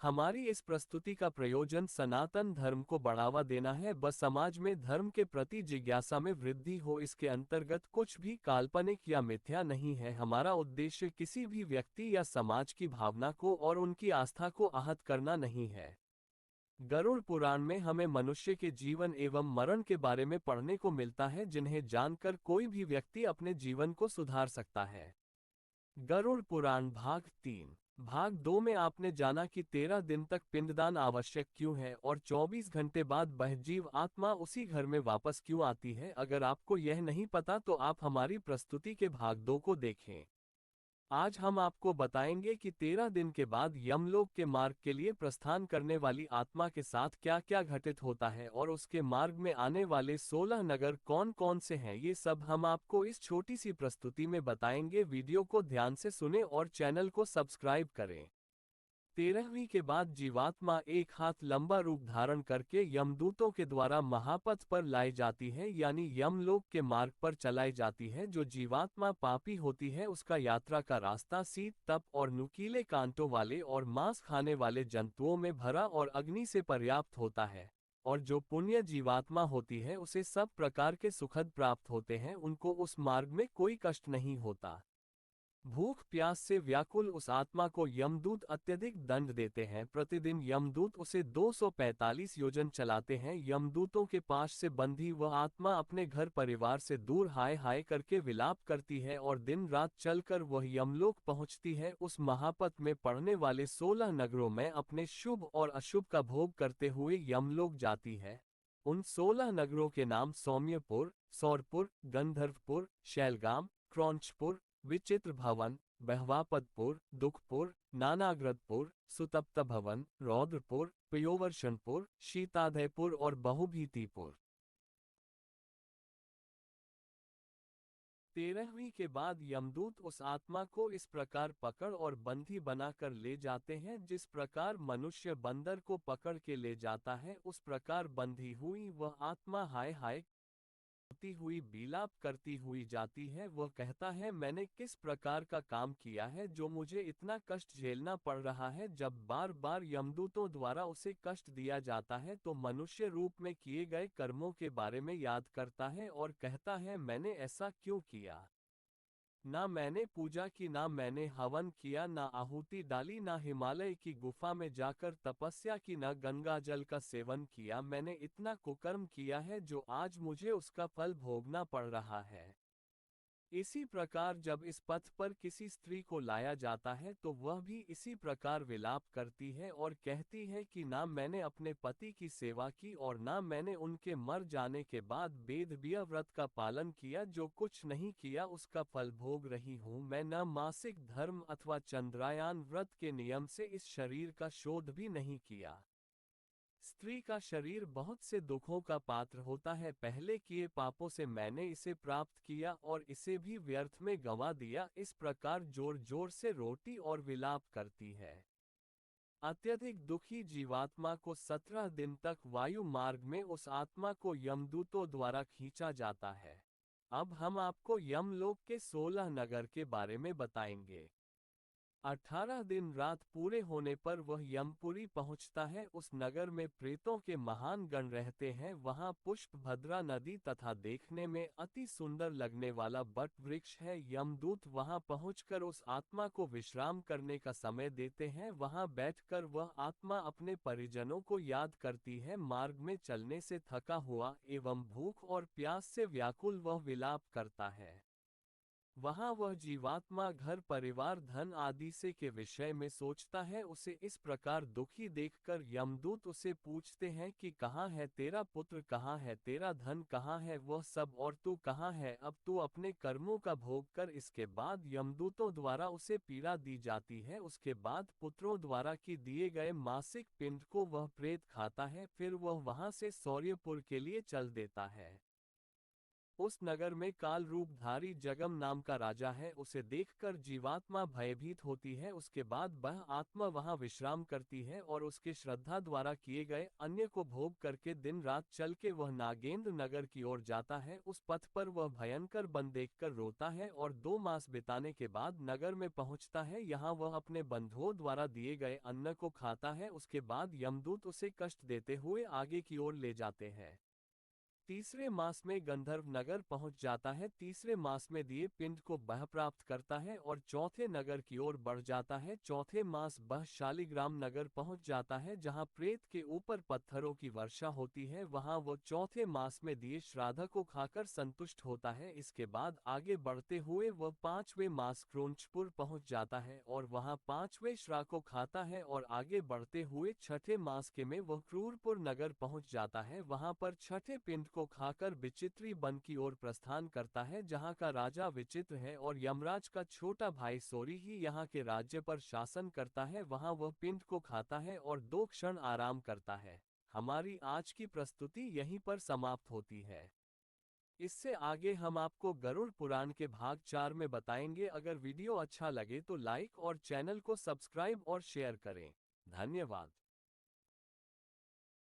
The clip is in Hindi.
हमारी इस प्रस्तुति का प्रयोजन सनातन धर्म को बढ़ावा देना है, बस समाज में धर्म के प्रति जिज्ञासा में वृद्धि हो। इसके अंतर्गत कुछ भी काल्पनिक या मिथ्या नहीं है। हमारा उद्देश्य किसी भी व्यक्ति या समाज की भावना को और उनकी आस्था को आहत करना नहीं है। गरुड़ पुराण में हमें मनुष्य के जीवन एवं मरण के बारे में पढ़ने को मिलता है, जिन्हें जानकर कोई भी व्यक्ति अपने जीवन को सुधार सकता है। गरुड़ पुराण भाग 3। भाग 2 में आपने जाना कि 13 दिन तक पिंडदान आवश्यक क्यों है और 24 घंटे बाद वह जीव आत्मा उसी घर में वापस क्यों आती है। अगर आपको यह नहीं पता तो आप हमारी प्रस्तुति के भाग 2 को देखें। आज हम आपको बताएंगे कि 13 दिन के बाद यमलोक के मार्ग के लिए प्रस्थान करने वाली आत्मा के साथ क्या क्या घटित होता है और उसके मार्ग में आने वाले 16 नगर कौन कौन से हैं। ये सब हम आपको इस छोटी सी प्रस्तुति में बताएंगे। वीडियो को ध्यान से सुने और चैनल को सब्सक्राइब करें। 13वीं के बाद जीवात्मा एक हाथ लंबा रूप धारण करके यमदूतों के द्वारा महापथ पर लाई जाती है, यानी यमलोक के मार्ग पर चलाई जाती है। जो जीवात्मा पापी होती है उसका यात्रा का रास्ता शीत, तप और नुकीले कांटों वाले और मांस खाने वाले जंतुओं में भरा और अग्नि से पर्याप्त होता है। और जो पुण्य जीवात्मा होती है उसे सब प्रकार के सुखद प्राप्त होते हैं, उनको उस मार्ग में कोई कष्ट नहीं होता। भूख प्यास से व्याकुल उस आत्मा को यमदूत अत्यधिक दंड देते हैं। प्रतिदिन यमदूत उसे 245 योजन चलाते हैं। यमदूतों के पाश से बंधी वह आत्मा अपने घर परिवार से दूर हाय हाय करके विलाप करती है और दिन रात चलकर वह यमलोक पहुंचती है। उस महापथ में पड़ने वाले 16 नगरों में अपने शुभ और अशुभ का भोग करते हुए यमलोक जाती है। उन 16 नगरों के नाम सौम्यपुर, सौरपुर, गंधर्वपुर, शैलगाम, क्रौंचपुर, विचित्र भवन, बहवापतपुर, दुखपुर, नानाग्रतपुर, सुतप्त भवन, रौद्रपुर, पयोवर्षणपुर, शीतादयपुर और बहुभीतिपुर। 13वीं के बाद यमदूत उस आत्मा को इस प्रकार पकड़ और बंधी बनाकर ले जाते हैं, जिस प्रकार मनुष्य बंदर को पकड़ के ले जाता है उस प्रकार बंधी हुई वह आत्मा हाय हाय होती हुई विलाप करती हुई जाती है। वह कहता है, मैंने किस प्रकार का काम किया है जो मुझे इतना कष्ट झेलना पड़ रहा है। जब बार बार यमदूतों द्वारा उसे कष्ट दिया जाता है तो मनुष्य रूप में किए गए कर्मों के बारे में याद करता है और कहता है, मैंने ऐसा क्यों किया। ना मैंने पूजा की, ना मैंने हवन किया, ना आहुति डाली, ना हिमालय की गुफा में जाकर तपस्या की, ना गंगा जल का सेवन किया। मैंने इतना कुकर्म किया है जो आज मुझे उसका फल भोगना पड़ रहा है। इसी प्रकार जब इस पथ पर किसी स्त्री को लाया जाता है तो वह भी इसी प्रकार विलाप करती है और कहती है कि ना मैंने अपने पति की सेवा की और ना मैंने उनके मर जाने के बाद वेदव्य व्रत का पालन किया। जो कुछ नहीं किया उसका फल भोग रही हूँ मैं। न मासिक धर्म अथवा चंद्रायन व्रत के नियम से इस शरीर का शोध भी नहीं किया। स्त्री का शरीर बहुत से दुखों का पात्र होता है। पहले किए पापों से मैंने इसे प्राप्त किया और इसे भी व्यर्थ में गंवा दिया। इस प्रकार जोर जोर से रोती और विलाप करती है। अत्यधिक दुखी जीवात्मा को 17 दिन तक वायु मार्ग में उस आत्मा को यमदूतों द्वारा खींचा जाता है। अब हम आपको यमलोक के 16 नगर के बारे में बताएंगे। 18 दिन रात पूरे होने पर वह यमपुरी पहुंचता है। उस नगर में प्रेतों के महान गण रहते हैं। वहां पुष्प भद्रा नदी तथा देखने में अति सुंदर लगने वाला बट वृक्ष है। यमदूत वहां पहुंचकर उस आत्मा को विश्राम करने का समय देते हैं। वहां बैठकर वह आत्मा अपने परिजनों को याद करती है। मार्ग में चलने से थका हुआ एवं भूख और प्यास से व्याकुल वह विलाप करता है। वहां वह जीवात्मा घर परिवार धन आदि से के विषय में सोचता है। उसे इस प्रकार दुखी देखकर यमदूत उसे पूछते हैं कि कहाँ है तेरा पुत्र, कहाँ है तेरा धन, कहाँ है वह सब और तू कहाँ है। अब तू अपने कर्मों का भोग कर। इसके बाद यमदूतों द्वारा उसे पीड़ा दी जाती है। उसके बाद पुत्रों द्वारा की दिए गए मासिक पिंड को वह प्रेत खाता है। फिर वह वहां से सौर्यपुर के लिए चल देता है। उस नगर में काल रूपधारी जगम नाम का राजा है। उसे देखकर जीवात्मा भयभीत होती है। उसके बाद वह आत्मा वहां विश्राम करती है और उसके श्रद्धा द्वारा किए गए अन्य को भोग करके दिन रात चल के वह नागेंद्र नगर की ओर जाता है। उस पथ पर वह भयंकर वन देखकर रोता है और 2 मास बिताने के बाद नगर में पहुंचता है। यहाँ वह अपने बंधुओं द्वारा दिए गए अन्न को खाता है। उसके बाद यमदूत उसे कष्ट देते हुए आगे की ओर ले जाते हैं। तीसरे मास में गंधर्व नगर पहुंच जाता है। तीसरे मास में दिए पिंड को वह प्राप्त करता है और चौथे नगर की ओर बढ़ जाता है। चौथे मास वह शालिग्राम नगर पहुंच जाता है जहां प्रेत के ऊपर पत्थरों की वर्षा होती है। वहां वो चौथे मास में दिए श्राद्ध को खाकर संतुष्ट होता है। इसके बाद आगे बढ़ते हुए वह 5वें मास क्रोंचपुर पहुंच जाता है और वहां 5वें श्राद्ध को खाता है और आगे बढ़ते हुए छठे मास के में वह क्रूरपुर नगर पहुंच जाता है। वहां पर छठे पिंड को खाकर विचित्री वन की ओर प्रस्थान करता है जहां का राजा विचित्र है और यमराज का छोटा भाई सोरी ही यहां के राज्य पर शासन करता है। वहां वह पिंड को खाता है और 2 क्षण आराम करता है। हमारी आज की प्रस्तुति यहीं पर समाप्त होती है। इससे आगे हम आपको गरुड़ पुराण के भाग 4 में बताएंगे। अगर वीडियो अच्छा लगे तो लाइक और चैनल को सब्सक्राइब और शेयर करें। धन्यवाद।